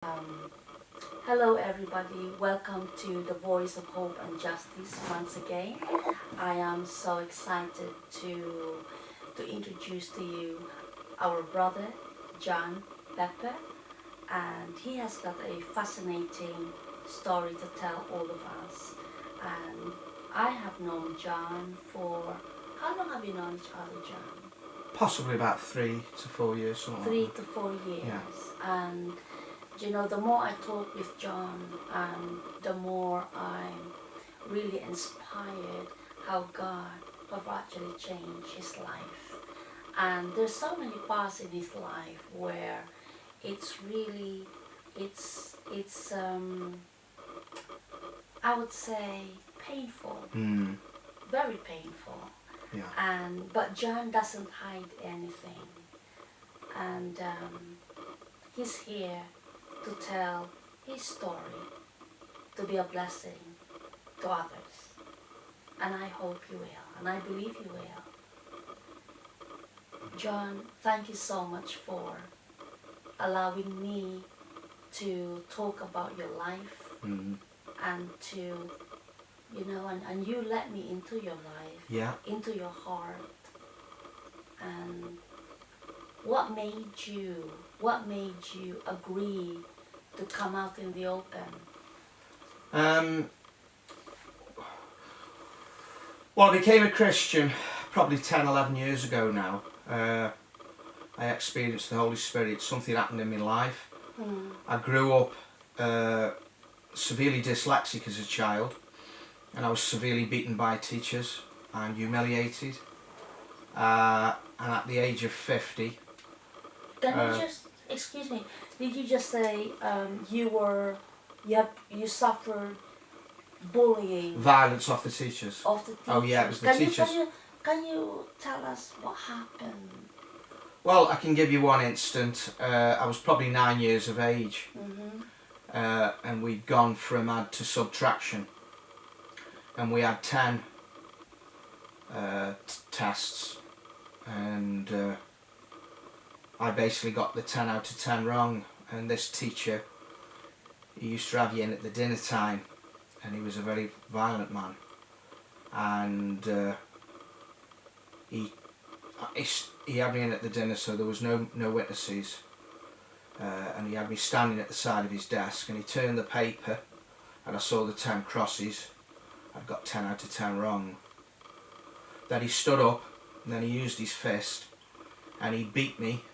Um, Hello, everybody. Welcome to the Voice of Hope and Justice once again. I am so excited to introduce to you our brother John Pepper, and he has got a fascinating story to tell all of us. And I have known John for how long have you known each other, John? Possibly about 3 to 4 years, something Three like to 4 years. Yeah. And you know, the more I talk with John, the more I'm really inspired how God have actually changed his life. And there's so many parts in his life where it's really, it's I would say painful, that. very painful. Yeah. But John doesn't hide anything, and he's here to tell his story, to be a blessing to others. And I hope you will, and I believe you will. John, thank you so much for allowing me to talk about your life and to, and you let me into your life, Yeah. into your heart. And what made you agree to come out in the open? Well, I became a Christian probably 10, 11 years ago now. I experienced the Holy Spirit. Something happened in my life. I grew up severely dyslexic as a child, and I was severely beaten by teachers and humiliated. And at the age of 50, Can you just excuse me? Did you just say you suffered bullying violence off the teachers. of the teachers? Oh yeah, it was the teachers. Can you tell us what happened? Well, I can give you one instant. I was probably 9 years of age, and we'd gone from add to subtraction, and we had 10 tests, and I basically got the 10 out of 10 wrong. And this teacher, he used to have you in at the dinner time, and he was a very violent man, and he had me in at the dinner, so there was no witnesses, and he had me standing at the side of his desk, and he turned the paper, and I saw the 10 crosses. I'd got 10 out of 10 wrong. Then he stood up, and then he used his fist, and he beat me,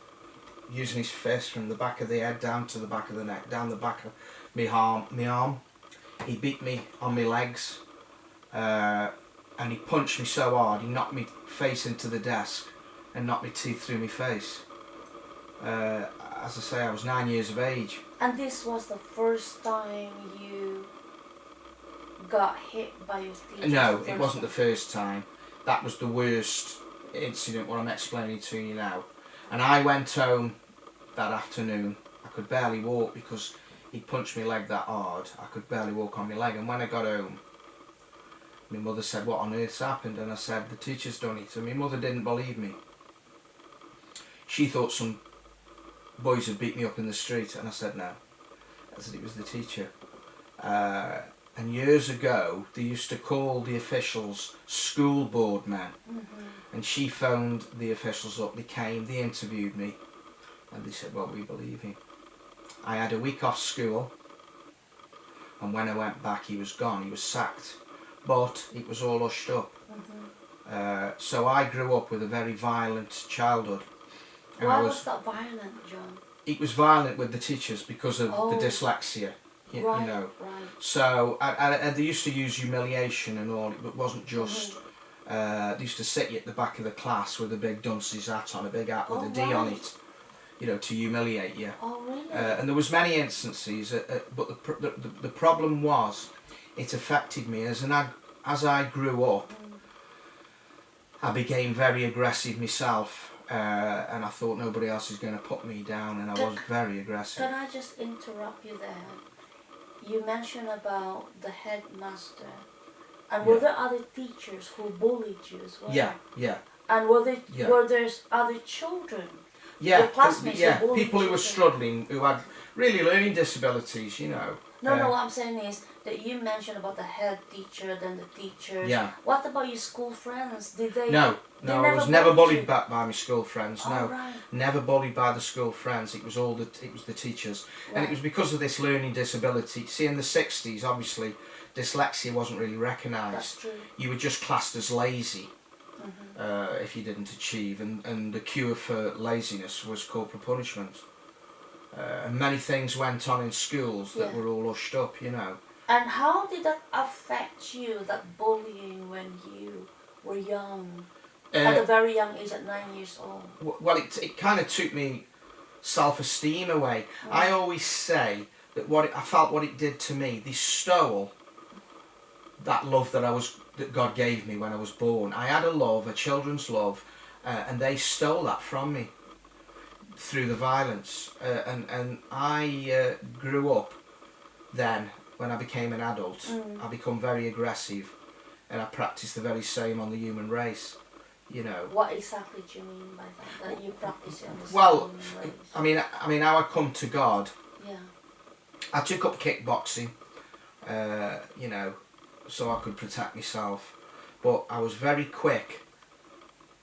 using his fist from the back of the head down to the back of the neck, down the back of my arm. He beat me on my legs, and he punched me so hard, he knocked me face into the desk and knocked my teeth through my face. As I say, I was 9 years of age. And this was the first time you got hit by your teacher? No, it wasn't the first time. That was the worst incident, what I'm explaining to you now. And I went home that afternoon. I could barely walk because he punched my leg that hard. I could barely walk on my leg. And when I got home, my mother said, "What on earth's happened?" And I said, "The teacher's done it." And my mother didn't believe me. She thought some boys had beat me up in the street. And I said, "No." I said, "It was the teacher." And years ago, they used to call the officials school board men. And she phoned the officials up. They came, they interviewed me, and they said, "Well, we believe him." I had a week off school, and when I went back, he was gone. He was sacked, but it was all hushed up. So I grew up with a very violent childhood. And Why was that violent, John? It was violent with the teachers because of the dyslexia. You know. Right. So and they used to use humiliation and all. It wasn't just. They used to sit you at the back of the class with a big dunce's hat on, a big hat with a D on it, to humiliate you. Oh, really? And there was many instances, but the problem was, it affected me as I grew up. I became very aggressive myself, and I thought nobody else is going to put me down, and I was very aggressive. Can I just interrupt you there? You mentioned about the headmaster. And were there other teachers who bullied you as well? Yeah. And were there other children? Yeah, Your classmates who bullied people who you were too? struggling, who had really learning disabilities, you know. No, what I'm saying is that you mentioned about the head teacher, then the teachers. Yeah. What about your school friends? Did they? No, they I was never you? bullied back by my school friends. Oh, No, right. never bullied by the school friends. It was the teachers, and it was because of this learning disability. See, in the '60s, obviously, dyslexia wasn't really recognised. That's true. You were just classed as lazy if you didn't achieve, and the cure for laziness was corporal punishment. And many things went on in schools that were all hushed up, you know. And how did that affect you, that bullying, when you were young? At a very young age, at 9 years old? Well, it kind of took me self-esteem away. I always say that I felt what it did to me. They stole that love that God gave me when I was born. I had a love, a children's love, and they stole that from me through the violence. And I grew up then. When I became an adult, I become very aggressive, and I practice the very same on the human race, you know. What exactly do you mean by that? That you practice it on the Well, human race? I mean, how I come to God. Yeah. I took up kickboxing, you know, so I could protect myself, but I was very quick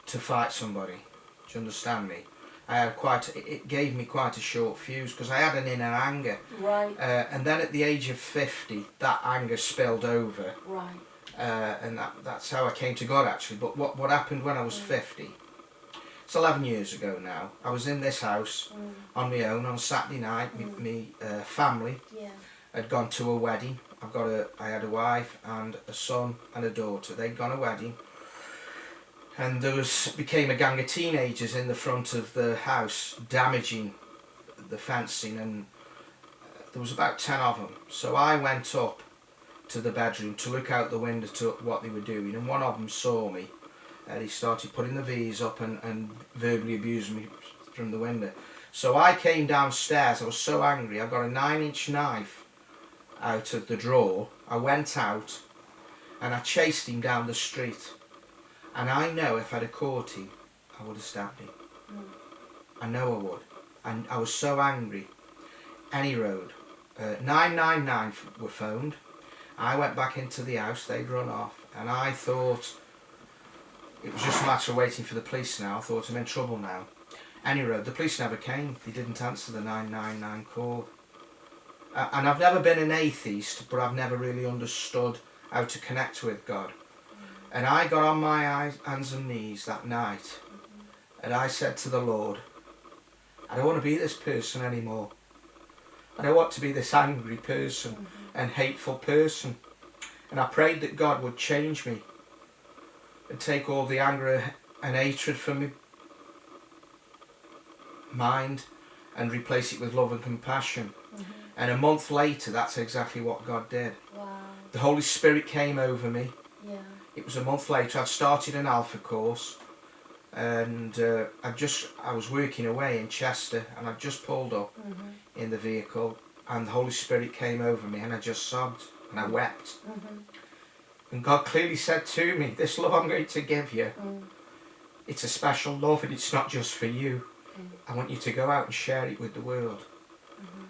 to fight somebody. Do you understand me? I had it gave me quite a short fuse because I had an inner anger. Right. And then at the age of 50, that anger spilled over. Right. And that's how I came to God, actually. But what happened when I was 50? It's 11 years ago now. I was in this house on my own on a Saturday night. My family had gone to a wedding. I had a wife and a son and a daughter. They'd gone a wedding. And became a gang of teenagers in the front of the house, damaging the fencing, and there was about 10 of them. So I went up to the bedroom to look out the window to what they were doing, and one of them saw me, and he started putting the V's up and verbally abusing me from the window. So I came downstairs. I was so angry. I got a 9-inch knife out of the drawer. I went out, and I chased him down the street. And I know if I'd have caught him, I would have stabbed him. I know I would. And I was so angry. Any road. 999 were phoned. I went back into the house, they'd run off. And I thought, it was just a matter of waiting for the police now. I thought, I'm in trouble now. Any road. The police never came. They didn't answer the 999 call. And I've never been an atheist, but I've never really understood how to connect with God. And I got on my hands and knees that night, and I said to the Lord, I don't want to be this person anymore. I don't want to be this angry person and hateful person. And I prayed that God would change me and take all the anger and hatred from my mind and replace it with love and compassion. And a month later, that's exactly what God did. Wow. The Holy Spirit came over me. Yeah. It was a month later. I'd started an Alpha course, and I was working away in Chester, and I'd just pulled up in the vehicle, and the Holy Spirit came over me, and I just sobbed and I wept. And God clearly said to me, "This love I'm going to give you, it's a special love, and it's not just for you. I want you to go out and share it with the world."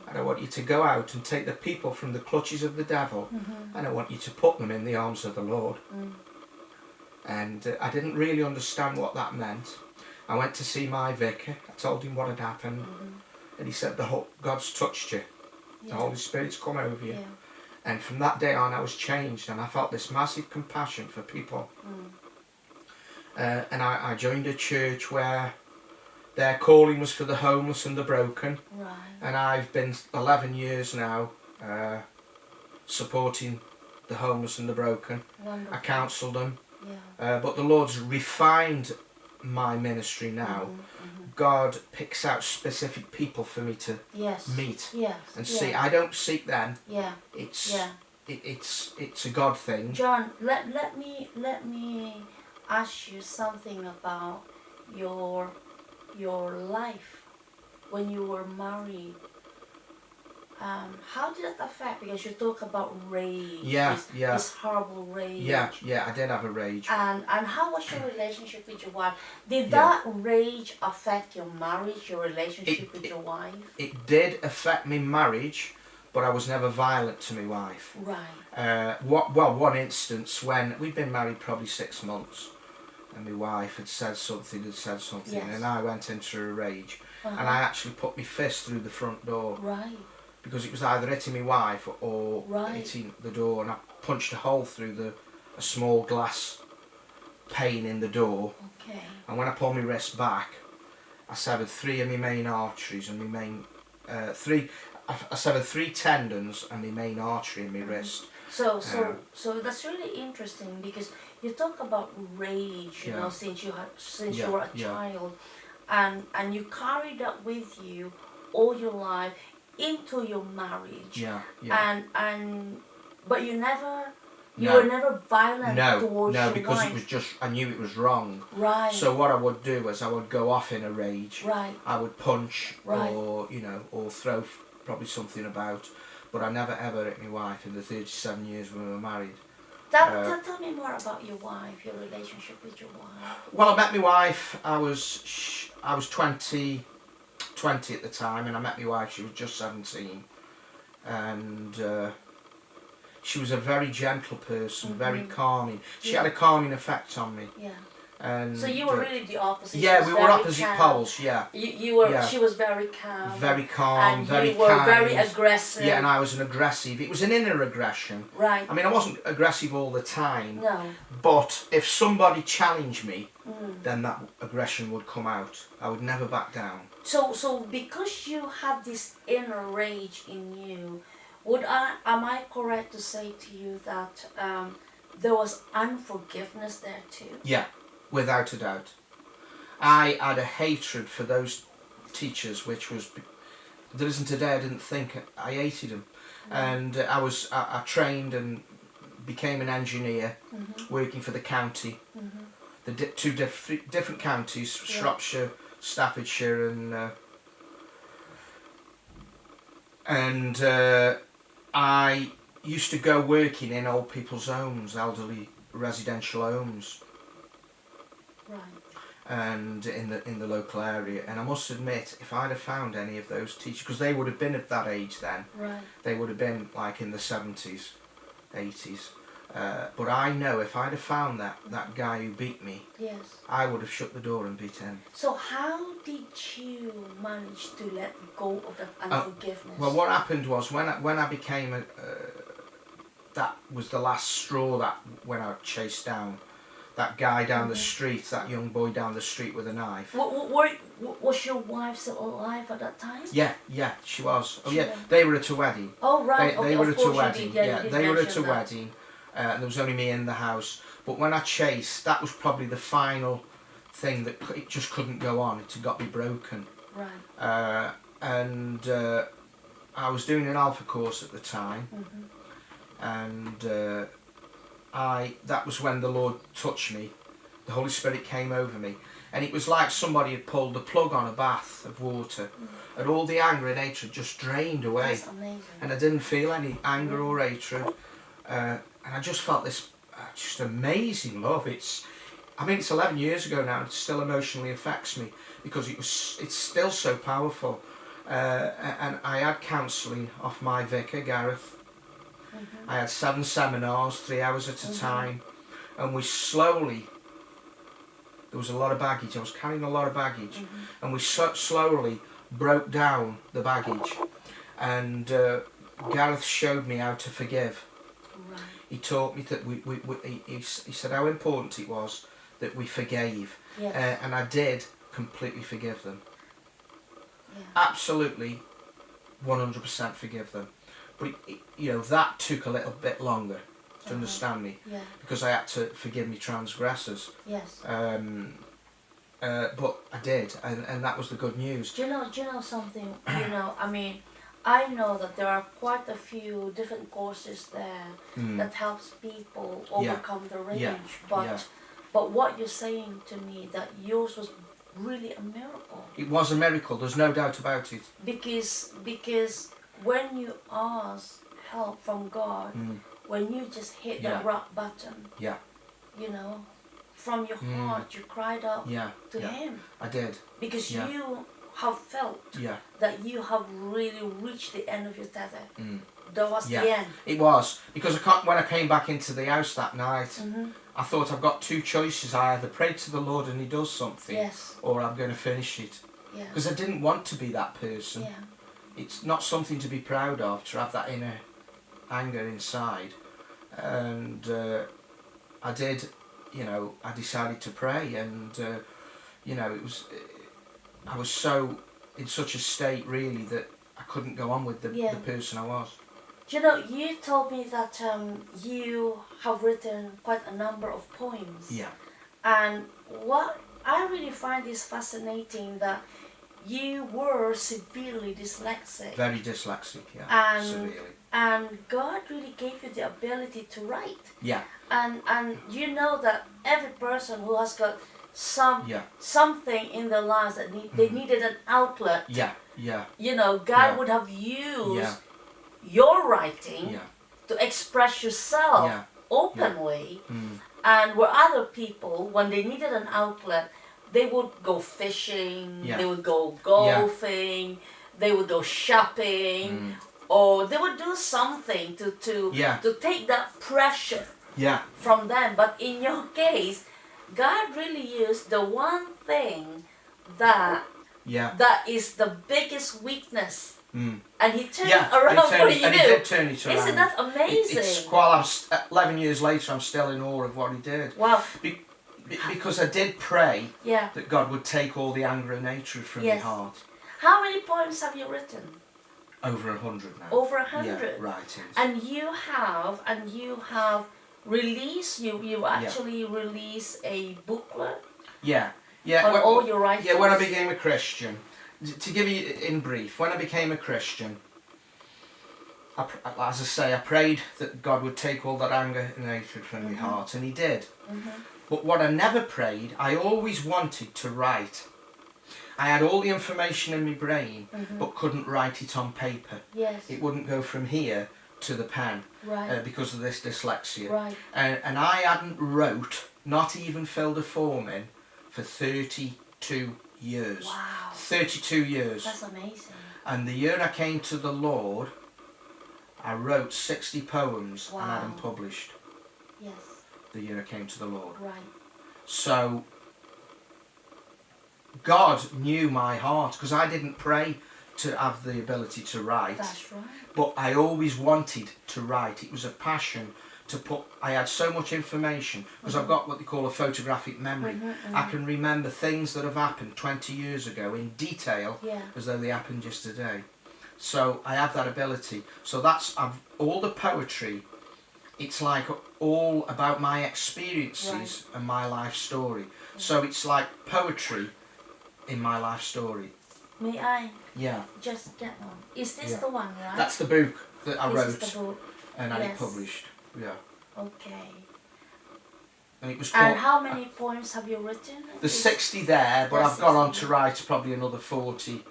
And I want you to go out and take the people from the clutches of the devil, and I want you to put them in the arms of the Lord. And I didn't really understand what that meant. I went to see my vicar. I told him what had happened, and he said, God's touched you. The Holy Spirit's come over you. And from that day on, I was changed, and I felt this massive compassion for people. And I joined a church where their calling was for the homeless and the broken. Right. And I've been 11 years now supporting the homeless and the broken. Wonderful. I counsel them. Yeah. But the Lord's refined my ministry now. God picks out specific people for me to meet and see. I don't seek them. Yeah. It's a God thing. John, let me ask you something about your life when you were married. how did that affect? Because you talk about rage. Yeah, yeah. This horrible rage. Yeah, I did have a rage. And how was your relationship with your wife? Did Yeah. that rage affect your marriage, your relationship with your wife? It did affect my marriage, but I was never violent to my wife. Right. One instance when we'd been married probably 6 months, and my wife had said something, Yes. and I went into a rage, Uh-huh. and I actually put my fist through the front door. Right. Because it was either hitting my wife or Right. hitting the door, and I punched a hole through a small glass pane in the door, Okay. and when I pulled my wrist back, I severed 3 of my main arteries and my main I severed 3 tendons and my main artery in my wrist. So that's really interesting because you talk about rage, you Yeah. know, since Yeah, you were a yeah. child, and you carried that with you all your life into your marriage. Yeah, yeah. But you No. were never violent towards No, your because wife. it was just, I knew it was wrong. Right. So what I would do is I would go off in a rage. Right. I would punch Right. or throw probably something about, but I never ever hit my wife in the 37 years we were married. Tell me more about your wife, your relationship with your wife. Well, I met my wife, I was 20 at the time, and I met my wife, she was just 17, and she was a very gentle person, very calming. She had a calming effect on me. Yeah. And So you were really the opposite. yeah, She we was were very opposite calm. poles. Yeah, You were. Yeah. She was very calm. very calm, And very you were kind. very aggressive. Yeah, and I was an aggressive. It was an inner aggression. Right. I mean, I wasn't aggressive all the time, No. but if somebody challenged me, Mm. then that aggression would come out. I would never back down. So because you have this inner rage in you, am I correct to say to you that there was unforgiveness there too? Yeah, without a doubt. I had a hatred for those teachers, which was, there isn't a day I didn't think I hated them. And I trained and became an engineer, working for the county, the two different counties, Yeah. Shropshire, Staffordshire, and I used to go working in old people's homes, elderly residential homes, Right. and in the local area. And I must admit, if I'd have found any of those teachers, because they would have been at that age then, Right. they would have been like in the 70s, 80s. But I know if I'd have found that guy who beat me, Yes. I would have shut the door and beat him. So how did you manage to let go of that unforgiveness? Well, what happened was when I became that was the last straw, that when I chased down that guy down the street, that young boy down the street with a knife. Was your wife still alive at that time? Yeah, she was. Oh She yeah, was. they were at a wedding. Oh right. They Okay, were of at a course you wedding. did. Yeah, you did they were at a mention that. wedding. There was only me in the house. But when I chased, that was probably the final thing that it just couldn't go on. It had got me broken. Right. And I was doing an Alpha course at the time, and that was when the Lord touched me. The Holy Spirit came over me, and it was like somebody had pulled the plug on a bath of water, and all the anger and hatred just drained away. That's amazing. And I didn't feel any anger or hatred, and I just felt this just amazing love. It's 11 years ago now, and it still emotionally affects me because it's still so powerful. And I had counselling off my vicar, Gareth. I had 7 seminars, 3 hours at a time, and we slowly, there was a lot of baggage, I was carrying a lot of baggage, and we slowly broke down the baggage, and Gareth showed me how to forgive. Right. He taught me that he said how important it was that we forgave, Yes. and I did completely forgive them. Yeah. Absolutely 100% forgive them. But that took a little bit longer to understand me, Yeah. because I had to forgive me transgressors. Yes. But I did, and that was the good news. Do you know something? I know that there are quite a few different courses there that helps people overcome the rage. Yeah. But what you're saying to me, that yours was really a miracle. It was a miracle, there's no doubt about it. Because when you ask help from God, when you just hit Yeah. the rock bottom, Yeah. you know, from your heart, you cried out Yeah. to Yeah. Him I did. because Yeah. you have felt Yeah. that you have really reached the end of your tether. Mm. That was Yeah. the end. It was because when I came back into the house that night, Mm-hmm. I thought I've got two choices. I either pray to the Lord and He does something, Yes. or I'm going to finish it. Yeah. Because I didn't want to be that person. Yeah. It's not something to be proud of, to have that inner anger inside. And I did, I decided to pray, and I was so in such a state really that I couldn't go on with the person I was. Do you know, you told me that you have written quite a number of poems. Yeah. And what I really find is fascinating that you were severely dyslexic. Very dyslexic, yeah. And severely. And God really gave you the ability to write. Yeah. And you know that every person who has got something in their lives that they needed an outlet. Yeah. Yeah. You know, God would have used your writing to express yourself openly. And where other people, when they needed an outlet, they would go fishing, they would go golfing, they would go shopping, or they would do something to take that pressure from them. But in your case, God really used the one thing that is the biggest weakness. And He turned it around for you. And He did turn it around. Isn't that amazing? It's while 11 years later, I'm still in awe of what He did. Wow. Because I did pray Yeah. that God would take all the anger and hatred from my heart. How many poems have you written? Over 100 now. Over 100. Yeah, writings. And you have released. You actually released a booklet. Yeah. On all your writings. Yeah. When I became a Christian, to give you in brief, when I became a Christian, as I say, I prayed that God would take all that anger and hatred from my heart, and He did. But what I never prayed, I always wanted to write. I had all the information in my brain, but couldn't write it on paper. Yes. It wouldn't go from here to the pen because of this dyslexia. Right. And I hadn't wrote, not even filled a form in, for 32 years. Wow. 32 years. That's amazing. And the year I came to the Lord, I wrote 60 poems and had them published. Yes. The year I came to the Lord. Right. So God knew my heart, because I didn't pray to have the ability to write. That's right. But I always wanted to write. It was a passion to put. I had so much information because I've got what they call a photographic memory. I can remember things that have happened 20 years ago in detail, as though they happened yesterday. So I have that ability. So that's all the poetry. It's like all about my experiences and my life story. So it's like poetry in my life story. May I? Yeah. Just get one. Is this the one, right? That's the book that I wrote. This is the book. And had it published. Yeah. Okay. And it was called. And how many poems have you written? There's 60 there, but I've gone on to write probably another 40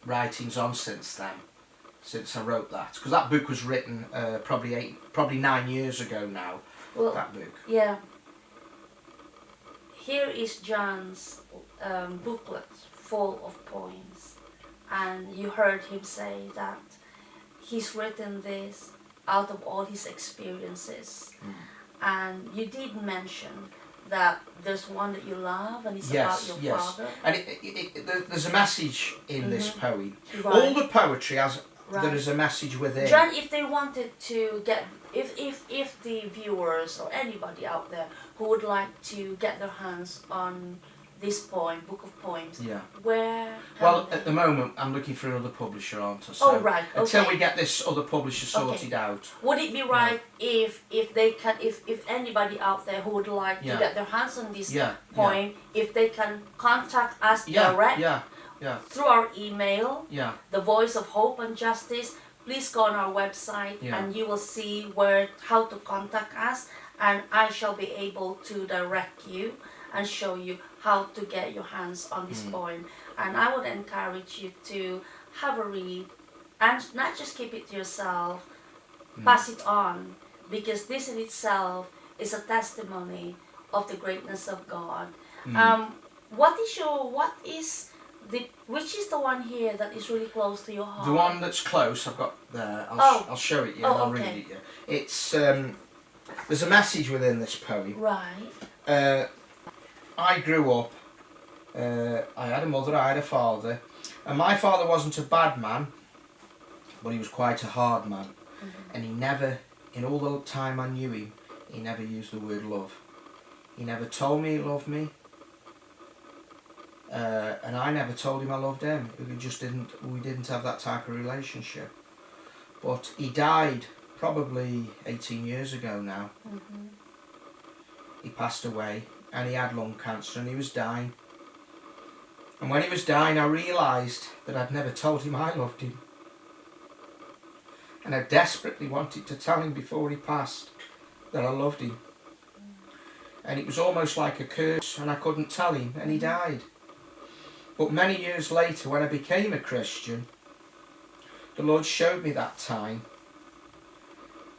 writings on since then. Since I wrote that, because that book was written probably 9 years ago now. Well, that book. Yeah. Here is John's booklet full of poems, and you heard him say that he's written this out of all his experiences. And you did mention that there's one that you love, and it's about your father. And there's a message in this poem. Right. All the poetry has. There is a message within. John, if they wanted to get, if the viewers or anybody out there who would like to get their hands on this poem, book of poems, where? At the moment, I'm looking for another publisher, aren't I? So right. Okay. Until we get this other publisher sorted out. Would it be right if they can, if anybody out there who would like to get their hands on this poem, if they can contact us direct? Through our email, The Voice of Hope and Justice. Please go on our website and you will see how to contact us, and I shall be able to direct you and show you how to get your hands on this poem. And I would encourage you to have a read and not just keep it to yourself, pass it on, because this in itself is a testimony of the greatness of God. Which is the one here that is really close to your heart? The one that's close, I've got there. I'll show it you. Oh, and I'll okay. read it you. It's there's a message within this poem. Right. I grew up. I had a mother, I had a father, and my father wasn't a bad man, but he was quite a hard man. And he never, in all the time I knew him, he never used the word love. He never told me he loved me. And I never told him I loved him. We didn't have that type of relationship. But he died probably 18 years ago now. He passed away, and he had lung cancer, and he was dying. And when he was dying, I realised that I'd never told him I loved him. And I desperately wanted to tell him before he passed that I loved him. And it was almost like a curse, and I couldn't tell him, and he died. But many years later, when I became a Christian, the Lord showed me that time.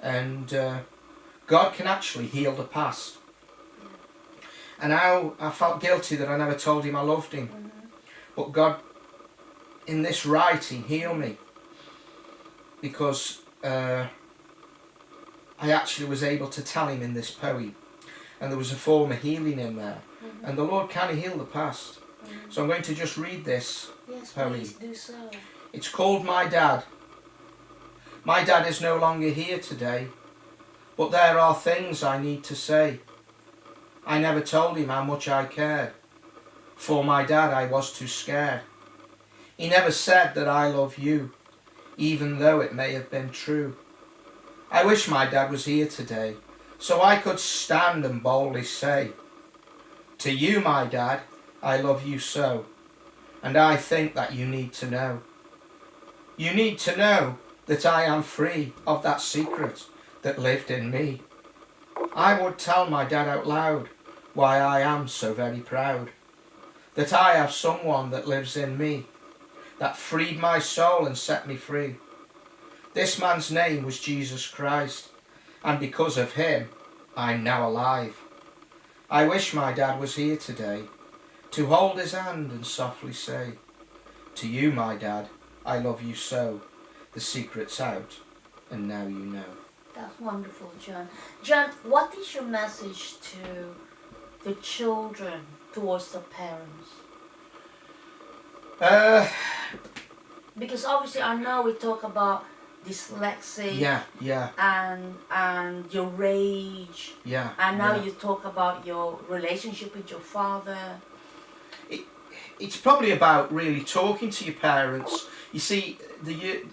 And God can actually heal the past. And now I felt guilty that I never told him I loved him. But God, in this writing, healed me. Because I actually was able to tell him in this poem. And there was a form of healing in there. And the Lord can heal the past. So I'm going to just read this poem. Please do so. It's called My Dad. My dad is no longer here today, but there are things I need to say. I never told him how much I cared. For my dad I was too scared. He never said that I love you, even though it may have been true. I wish my dad was here today, so I could stand and boldly say, to you, my dad, I love you so, and I think that you need to know. You need to know that I am free of that secret that lived in me. I would tell my dad out loud why I am so very proud, that I have someone that lives in me, that freed my soul and set me free. This man's name was Jesus Christ, and because of him, I'm now alive. I wish my dad was here today, to hold his hand and softly say, to you, my dad, I love you so. The secret's out, and now you know. That's wonderful, John. John, what is your message to the children towards the parents? Because obviously I know we talk about dyslexia and your rage. And now you talk about your relationship with your father. It's probably about really talking to your parents. You see, the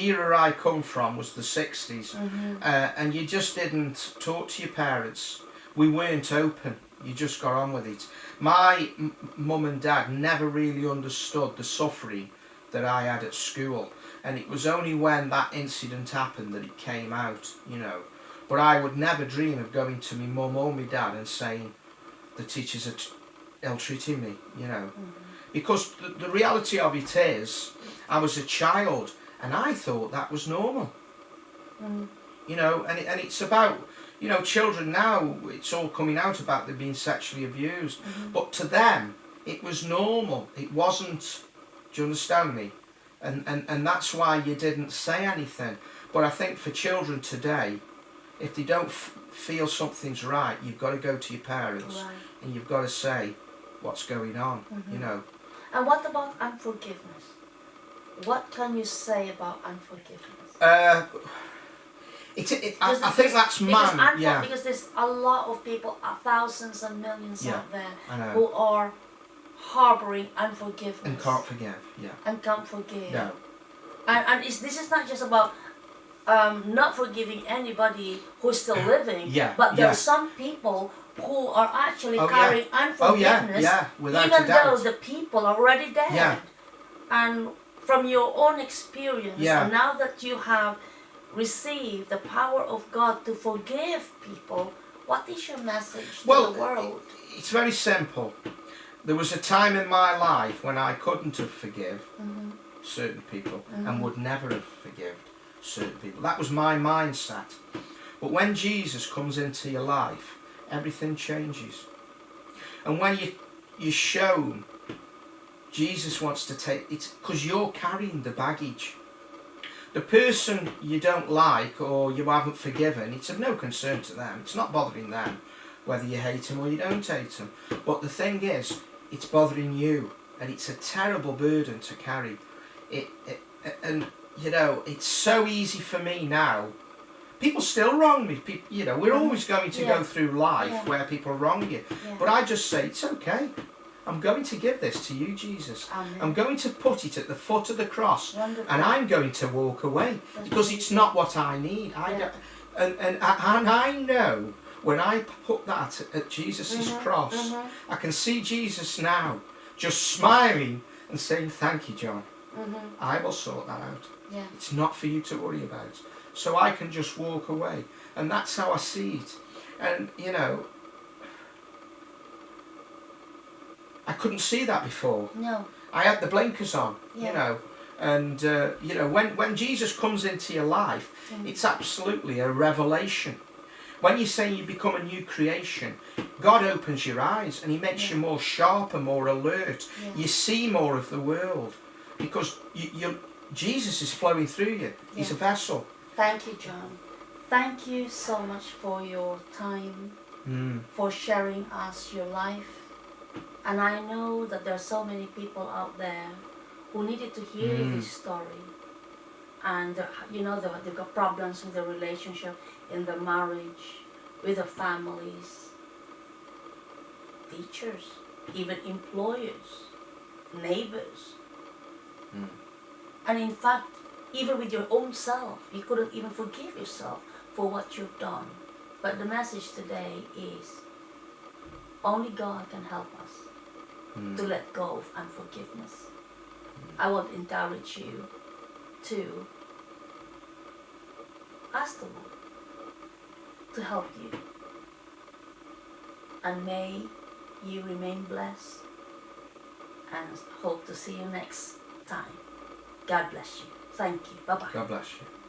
era I come from was the 60s, and you just didn't talk to your parents. We weren't open. You just got on with it. My mum and dad never really understood the suffering that I had at school, and it was only when that incident happened that it came out, you know. But I would never dream of going to my mum or my dad and saying the teachers are ill-treating me, you know. Because the reality of it is, I was a child and I thought that was normal. You know, and it's about, you know, children now, it's all coming out about them being sexually abused. But to them, it was normal. It wasn't, do you understand me? And that's why you didn't say anything. But I think for children today, if they don't feel something's right, you've got to go to your parents and you've got to say what's going on, you know. And what about unforgiveness? What can you say about unforgiveness? I think that's man. Because there's a lot of people, thousands and millions out there, who are harboring unforgiveness. And can't forgive, And can't forgive. No. And this is not just about not forgiving anybody who's still living, but there are some people who are actually carrying unforgiveness, even though the people are already dead. And from your own experience, and now that you have received the power of God to forgive people, what is your message to the world? It's very simple. There was a time in my life when I couldn't have forgive, certain people and would never have forgiven certain people. That was my mindset. But when Jesus comes into your life, everything changes. And when you're shown, Jesus wants to take it, because you're carrying the baggage. The person you don't like or you haven't forgiven, it's of no concern to them. It's not bothering them whether you hate them or you don't hate them. But the thing is, it's bothering you, and it's a terrible burden to carry. And you know, it's so easy for me now. People still wrong me. People, you know, we're always going to go through life where people wrong you. Yeah. But I just say, it's okay. I'm going to give this to you, Jesus. Amen. I'm going to put it at the foot of the cross. Wonderful. And I'm going to walk away. That's because it's not what I need. And I know when I put that at Jesus' cross, I can see Jesus now just smiling and saying, thank you, John. I will sort that out. Yeah. It's not for you to worry about. So I can just walk away. And that's how I see it. And, you know, I couldn't see that before. No. I had the blinkers on, you know. And, you know, when Jesus comes into your life, it's absolutely a revelation. When you say you become a new creation, God opens your eyes and he makes you more sharp and more alert. You see more of the world because Jesus is flowing through you. He's a vessel. Thank you, John. Thank you so much for your time, for sharing us your life. And I know that there are so many people out there who needed to hear this story. And you know, they've got problems with their relationship, in their marriage, with their families, teachers, even employers, neighbors. And in fact, even with your own self, you couldn't even forgive yourself for what you've done. But the message today is only God can help us to let go of unforgiveness. I want to encourage you to ask the Lord to help you. And may you remain blessed, and hope to see you next time. God bless you. Thank you. Bye-bye. God bless you.